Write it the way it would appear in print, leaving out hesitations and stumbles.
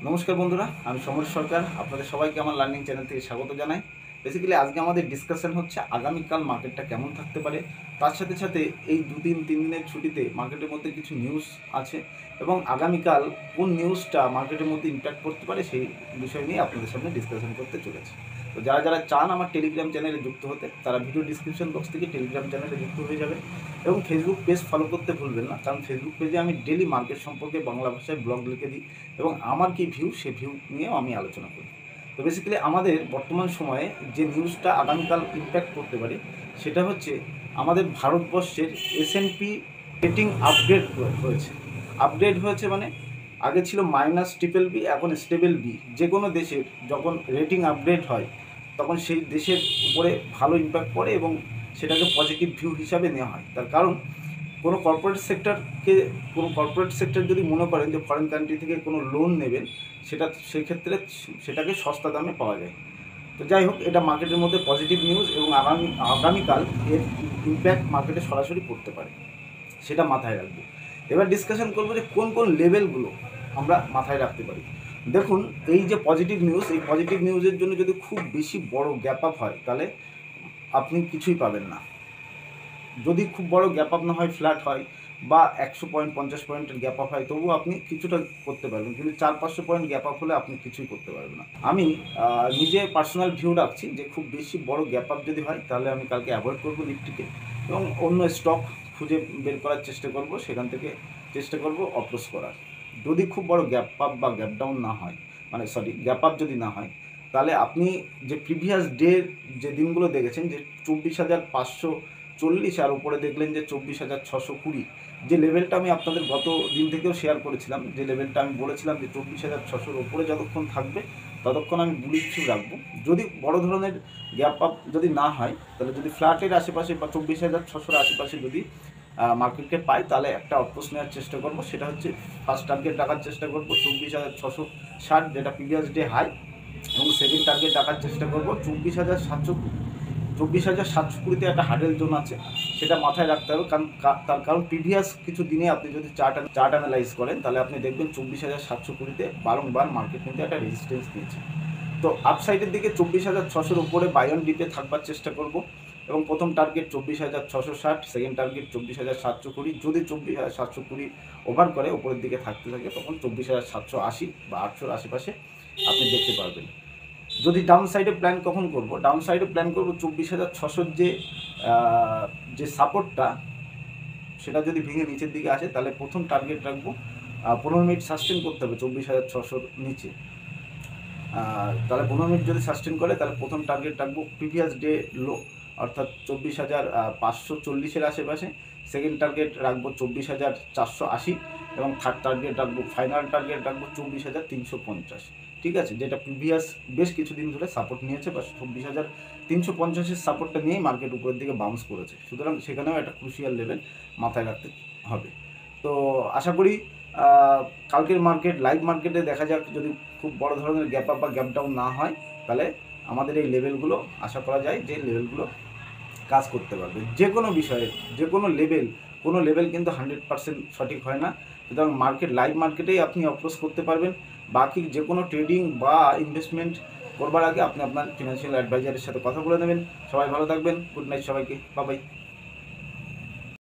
নমস্কার বন্ধুরা, আমি সমর সরকার। আপনাদের সবাইকে আমার লার্নিং চ্যানেল থেকে স্বাগত জানাই। বেসিক্যালি আজকে আমাদের ডিসকাশন হচ্ছে আগামীকাল মার্কেটটা কেমন থাকতে পারে। তার সাথে সাথে এই তিন দিনের ছুটিতে মার্কেটের মধ্যে কিছু নিউজ আছে এবং আগামীকাল কোন নিউজটা মার্কেটের মধ্যে ইম্প্যাক্ট করতে পারে সেই বিষয় নিয়ে আপনাদের সামনে ডিসকাশন করতে চলেছে। তো যারা যারা চান আমার টেলিগ্রাম চ্যানেলে যুক্ত হতে, তারা ভিডিও ডিসক্রিপশন বক্স থেকে টেলিগ্রাম চ্যানেলে যুক্ত হয়ে যাবে এবং ফেসবুক পেজ ফলো করতে ভুলবেন না, কারণ ফেসবুক পেজে আমি ডেলি মার্কেট সম্পর্কে বাংলা ভাষায় ব্লগ লিখে দিই এবং আমার কি ভিউ সে ভিউ নিয়েও আমি আলোচনা করি। তো বেসিক্যালি আমাদের বর্তমান সময়ে যে নিউজটা আগামীকাল ইম্প্যাক্ট করতে পারে সেটা হচ্ছে আমাদের ভারতবর্ষের S&P রেটিং আপগ্রেড হয়েছে। আপগ্রেড হয়েছে মানে আগে ছিল -BBB, এখন স্টেবল বি। যে কোনো দেশের যখন রেটিং আপগ্রেড হয় তখন সেই দেশের উপরে ভালো ইম্প্যাক্ট পড়ে এবং সেটাকে পজিটিভ ভিউ হিসাবে নেওয়া হয়। তার কারণ কোনো কর্পোরেট সেক্টর যদি মনে করেন যে ফরেন কান্ট্রি থেকে কোনো লোন নেবেন, সেক্ষেত্রে সেটাকে সস্তা দামে পাওয়া যায়। তো যাই হোক, এটা মার্কেটের মধ্যে পজিটিভ নিউজ এবং আগামীকাল এর ইম্প্যাক্ট মার্কেটে সরাসরি পড়তে পারে, সেটা মাথায় রাখবো। এবার ডিসকাশন করবো যে কোন কোন লেভেলগুলো আমরা মাথায় রাখতে পারি। দেখুন, এই যে পজিটিভ নিউজ, এই পজিটিভ নিউজের জন্য যদি খুব বেশি বড় গ্যাপ আপ হয় তাহলে আপনি কিছুই পাবেন না। যদি খুব বড় গ্যাপ আপ না হয়, ফ্ল্যাট হয় বা 100 পয়েন্ট 50 পয়েন্টের গ্যাপ আপ হয়, তবুও আপনি কিছুটা করতে পারবেন, কিন্তু 400-500 পয়েন্ট গ্যাপ আপ হলে আপনি কিছুই করতে পারবেন না। আমি নিজে পার্সোনাল ভিউ রাখছি যে খুব বেশি বড় গ্যাপ আপ যদি হয় তাহলে আমি কালকে অ্যাভয়েড করবো নিফটিকে এবং অন্য স্টক খুঁজে বের করার চেষ্টা করব, সেখান থেকে চেষ্টা করব অপ্রোচ করার। যদি খুব বড় গ্যাপ আপ বা গ্যাপ ডাউন না হয়, গ্যাপ আপ যদি না হয়, তাহলে আপনি যে প্রিভিয়াস ডে যে দিনগুলো দেখেছেন যে 24,540 আর উপরে দেখলেন যে 24,620, যে লেভেলটা আমি আপনাদের গত দিন থেকেও শেয়ার করেছিলাম, যে লেভেলটা আমি বলেছিলাম যে 24,600-র উপরে যতক্ষণ থাকবে ততক্ষণ আমি বুলিশ ভিউ রাখবো। যদি বড় ধরনের গ্যাপ আপ যদি না হয়, তাহলে যদি ফ্ল্যাটের আশেপাশে বা 24,600-র আশেপাশে যদি মার্কেটকে পাই, তাহলে একটা অপ্রোচ নেওয়ার চেষ্টা করব। সেটা হচ্ছে ফার্স্ট টার্গেট রাখার চেষ্টা করব 24,660, যেটা প্রিভিয়াস ডে হাই, এবং সেকেন্ড টার্গেট রাখার চেষ্টা করব 24,720 একটা হার্ডেল জোন আছে, সেটা মাথায় রাখতে হবে। তার কারণ প্রিভিয়াস কিছু দিনে আপনি যদি চার্ট অ্যানালাইজ করেন তাহলে আপনি দেখবেন 24,720 বারংবার মার্কেট কিন্তু একটা রেজিস্ট্যান্স দিয়েছে। তো আপসাইডের দিকে 24,600-র উপরে বাই অন ডিপে থাকবার চেষ্টা করব এবং প্রথম টার্গেট 24,660, সেকেন্ড টার্গেট 24,720। যদি 24,720 ওভার করে উপরের দিকে থাকতে থাকে তখন 24,780 বা 800-র আশেপাশে আপনি দেখতে পারবেন। যদি ডাউন সাইডে প্ল্যান কখন করব, ডাউন সাইডে প্ল্যান করব 24,600-র যে সাপোর্টটা, সেটা যদি ভেঙে নিচের দিকে আসে তাহলে প্রথম টার্গেট রাখবো 15 মিনিট সাস্টেন করতে হবে 24,600-র নিচে। তাহলে 15 মিনিট যদি সাস্টেন করে তাহলে প্রথম টার্গেট রাখবো প্রিভিয়াস ডে লো, অর্থাৎ 24,540-এর আশেপাশে। সেকেন্ড টার্গেট রাখবো 24,480 এবং থার্ড টার্গেট রাখবো, ফাইনাল টার্গেট রাখবো 24,350। ঠিক আছে, যেটা প্রিভিয়াস বেশ কিছুদিন ধরে সাপোর্ট নিয়েছে বা 24,350-এর সাপোর্টটা নিয়েই মার্কেট উপরের দিকে বাউন্স করেছে। সুতরাং সেখানেও একটা ক্রুশিয়াল লেভেল মাথায় রাখতে হবে। তো আশা করি কালকের লাইভ মার্কেটে দেখা যাক, যদি খুব বড় ধরনের গ্যাপ আপ বা গ্যাপ ডাউন না হয় তাহলে আমাদের এই লেভেলগুলো আশা করা যায় যে লেভেলগুলো কাজ করতে পারবে। যে কোনো বিষয়ে কোনো লেভেল কিন্তু 100% সঠিক হয় না। সুতরাং লাইভ মার্কেটেই আপনি অপ্রোচ করতে পারবেন। বাকি যে কোনো ট্রেডিং বা ইনভেস্টমেন্ট করবার আগে আপনি আপনার ফিনান্সিয়াল অ্যাডভাইজারের সাথে কথা বলে নেবেন। সবাই ভালো থাকবেন। গুড নাইট সবাইকে, বাই বাই।